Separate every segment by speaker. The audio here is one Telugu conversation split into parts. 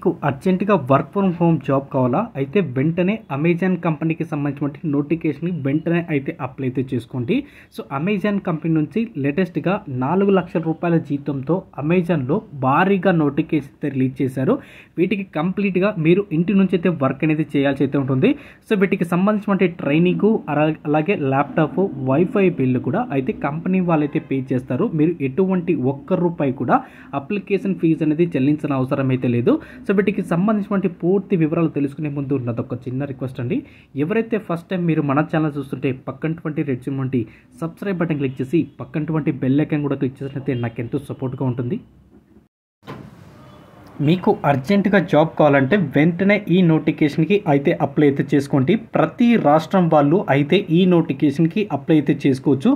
Speaker 1: మీకు అర్జెంటుగా వర్క్ ఫ్రమ్ హోమ్ జాబ్ కావాలా? అయితే వెంటనే అమెజాన్ కంపెనీకి సంబంధించినటువంటి నోటిఫికేషన్‌ని వెంటనే అయితే అప్లై అయితే చేసుకోండి. సో, అమెజాన్ కంపెనీ నుంచి లేటెస్ట్‌గా ₹4,00,000 జీతంతో అమెజాన్‌లో భారీగా నోటిఫికేషన్ అయితే రిలీజ్ చేశారు. వీటికి కంప్లీట్‌గా మీరు ఇంటి నుంచి అయితే వర్క్ అనేది చేయాల్సి అయితే ఉంటుంది. సో, వీటికి సంబంధించినటువంటి ట్రైనింగు అలాగే ల్యాప్‌టాప్, వైఫై బిల్లు కూడా అయితే కంపెనీ వాళ్ళైతే పే చేస్తారు. మీరు ఎటువంటి ఒక్క రూపాయి కూడా అప్లికేషన్ ఫీజు అనేది చెల్లించిన అవసరం అయితే లేదు. సో, వీటికి సంబంధించినటువంటి పూర్తి వివరాలు తెలుసుకునే ముందు నాదొక చిన్న రిక్వెస్ట్ అండి. ఎవరైతే ఫస్ట్ టైం మీరు మన ఛానల్ చూస్తుంటే పక్కనటువంటి రెడ్ సింబల్ వంటి సబ్స్క్రైబ్ బటన్ క్లిక్ చేసి పక్కనటువంటి బెల్ ఐకాన్ కూడా క్లిక్ చేసినట్లయితే నాకు ఎంతో సపోర్ట్గా ఉంటుంది. మీకు అర్జెంటుగా జాబ్ కావాలంటే వెంటనే ఈ నోటిఫికేషన్కి అయితే అప్లై అయితే చేసుకోండి. ప్రతి రాష్ట్రం వాళ్ళు అయితే ఈ నోటిఫికేషన్కి అప్లై అయితే చేసుకోవచ్చు.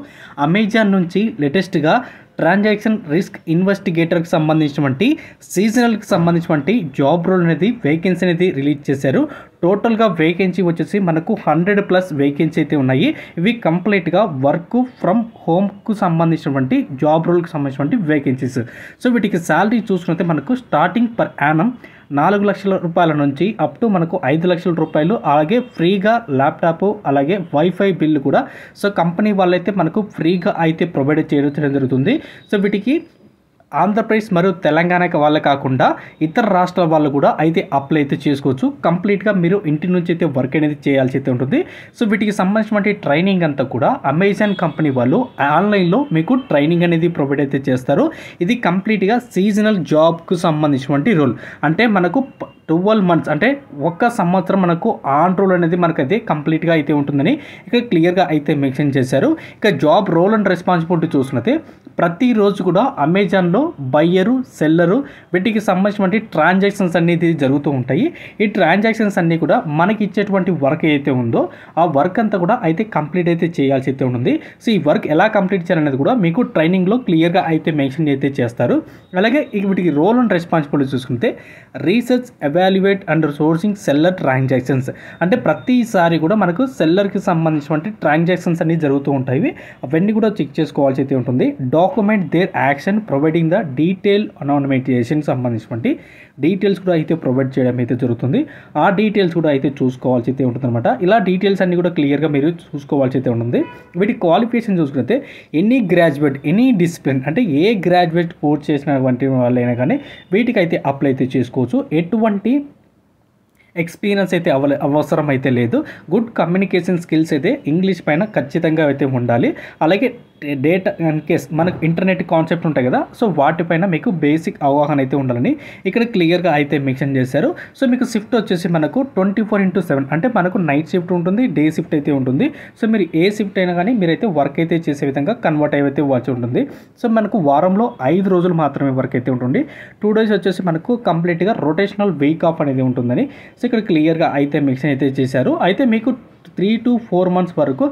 Speaker 1: అమెజాన్ నుంచి లేటెస్ట్గా ట్రాన్సాక్షన్ రిస్క్ ఇన్వెస్టిగేటర్కి సంబంధించినటువంటి సీజనల్కి సంబంధించినటువంటి జాబ్ రోల్ అనేది వేకెన్సీ అనేది రిలీజ్ చేశారు. టోటల్గా వేకెన్సీ వచ్చేసి మనకు 100+ వేకెన్సీ అయితే ఉన్నాయి. ఇవి కంప్లీట్గా వర్క్ ఫ్రమ్ హోమ్కు సంబంధించినటువంటి జాబ్ రోల్కి సంబంధించినటువంటి వేకెన్సీస్. సో, వీటికి శాలరీ చూసుకుంటే మనకు స్టార్టింగ్ పర్ యానం ₹4,00,000 నుంచి అప్ టు మనకు ₹5,00,000. అలాగే ఫ్రీగా ల్యాప్టాప్ అలాగే వైఫై బిల్లు కూడా సో కంపెనీ వాళ్ళైతే మనకు ఫ్రీగా అయితే ప్రొవైడ్ చేయడం జరుగుతుంది. సో, వీటికి ఆంధ్రప్రదేశ్ మరియు తెలంగాణకి వాళ్ళే కాకుండా ఇతర రాష్ట్రాల వాళ్ళు కూడా అయితే అప్లై అయితే చేసుకోవచ్చు. కంప్లీట్గా మీరు ఇంటి నుంచి అయితే వర్క్ అనేది చేయాల్సి అయితే ఉంటుంది. సో, వీటికి సంబంధించినటువంటి ట్రైనింగ్ అంతా కూడా అమెజాన్ కంపెనీ వాళ్ళు ఆన్లైన్లో మీకు ట్రైనింగ్ అనేది ప్రొవైడ్ అయితే చేస్తారు. ఇది కంప్లీట్గా సీజనల్ జాబ్కు సంబంధించినటువంటి రోల్. అంటే మనకు 12 మంత్స్ అంటే 1 సంవత్సరం మనకు ఆన్ రోల్ అనేది మనకైతే కంప్లీట్గా అయితే ఉంటుందని ఇక్కడ క్లియర్గా అయితే మెన్షన్ చేశారు. ఇక జాబ్ రోల్ అండ్ రెస్పాన్సిబిలిటీ చూసినట్లయితే ప్రతిరోజు కూడా అమెజాన్లో బయ్యరు సెల్లరు వీటికి సంబంధించినటువంటి ట్రాన్సాక్షన్స్ అనేది జరుగుతూ ఉంటాయి. ఈ ట్రాన్సాక్షన్స్ అన్నీ కూడా మనకి ఇచ్చేటువంటి వర్క్ ఏదైతే ఉందో ఆ వర్క్ అంతా కూడా అయితే కంప్లీట్ అయితే చేయాల్సి అయితే ఉంటుంది. సో, ఈ వర్క్ ఎలా కంప్లీట్ చేయాలనేది కూడా మీకు ట్రైనింగ్లో క్లియర్గా అయితే మెన్షన్ అయితే చేస్తారు. అలాగే వీటికి రోల్ అండ్ రెస్పాన్సిబిలిటీ చూసుకుంటే research evaluate and sourcing seller transactions అంటే ప్రతిసారి కూడా మనకు సెల్లర్కి సంబంధించినటువంటి ట్రాన్సాక్షన్స్ అన్ని జరుగుతూ ఉంటాయి. అవన్నీ కూడా చెక్ చేసుకోవాల్సి అయితే ఉంటుంది. Document their action providing the detail anonymization సంబంధించినటువంటి డీటెయిల్స్ కూడా అయితే ప్రొవైడ్ చేయడం అయితే జరుగుతుంది. ఆ డీటెయిల్స్ కూడా అయితే చూసుకోవాల్సి అయితే ఉంటుంది అనమాట. ఇలా డీటెయిల్స్ అన్ని కూడా క్లియర్గా మీరు చూసుకోవాల్సి అయితే ఉంటుంది. వీటి క్వాలిఫికేషన్ చూసుకుంటే ఎనీ గ్రాడ్యుయేట్ ఎనీ డిసిప్లిన్ అంటే ఏ గ్రాడ్యుయేట్ కోర్స్ చేసినటువంటి వాళ్ళైనా కానీ వీటికి అయితే అప్లై అయితే చేసుకోవచ్చు. ఎటువంటి ఎక్స్పీరియన్స్ అయితే అవసరం అయితే లేదు. గుడ్ కమ్యూనికేషన్ స్కిల్స్ అయితే ఇంగ్లీష్ పైన ఖచ్చితంగా అయితే ఉండాలి. అలాగే డేటా ఇన్ కేస్ మనకు ఇంటర్నెట్ కాన్సెప్ట్ ఉంటాయి కదా సో వాటిపైన మీకు బేసిక్ అవగాహన అయితే ఉండాలని ఇక్కడ క్లియర్గా అయితే మెన్షన్ చేశారు. సో, మీకు షిఫ్ట్ వచ్చేసి మనకు 24/7 అంటే మనకు నైట్ షిఫ్ట్ ఉంటుంది, డే షిఫ్ట్ అయితే ఉంటుంది. సో, మీరు ఏ షిఫ్ట్ అయినా కానీ మీరైతే వర్క్ అయితే చేసే విధంగా కన్వర్ట్ అయితే ఇవ్వాల్సి ఉంటుంది. సో, మనకు వారంలో 5 రోజులు మాత్రమే వర్క్ అయితే ఉంటుంది. 2 డేస్ వచ్చేసి మనకు కంప్లీట్గా రొటేషనల్ వీక్ ఆఫ్ అనేది ఉంటుందని సో ఇక్కడ క్లియర్గా అయితే మెన్షన్ అయితే చేశారు. అయితే మీకు 3 to 4 months వరకు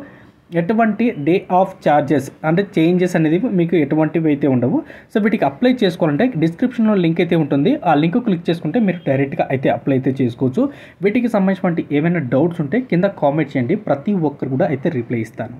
Speaker 1: ఎటువంటి డే ఆఫ్ ఛార్జెస్ అంటే చేంజెస్ అనేది మీకు ఎటువంటివి అయితే ఉండవు. సో, వీటికి అప్లై చేసుకోవాలంటే డిస్క్రిప్షన్లో లింక్ అయితే ఉంటుంది. ఆ లింక్ క్లిక్ చేసుకుంటే మీరు డైరెక్ట్గా అయితే అప్లై అయితే చేసుకోవచ్చు. వీటికి సంబంధించినటువంటి ఏమైనా డౌట్స్ ఉంటే కింద కామెంట్ చేయండి. ప్రతి ఒక్కరు కూడా అయితే రిప్లై ఇస్తాను.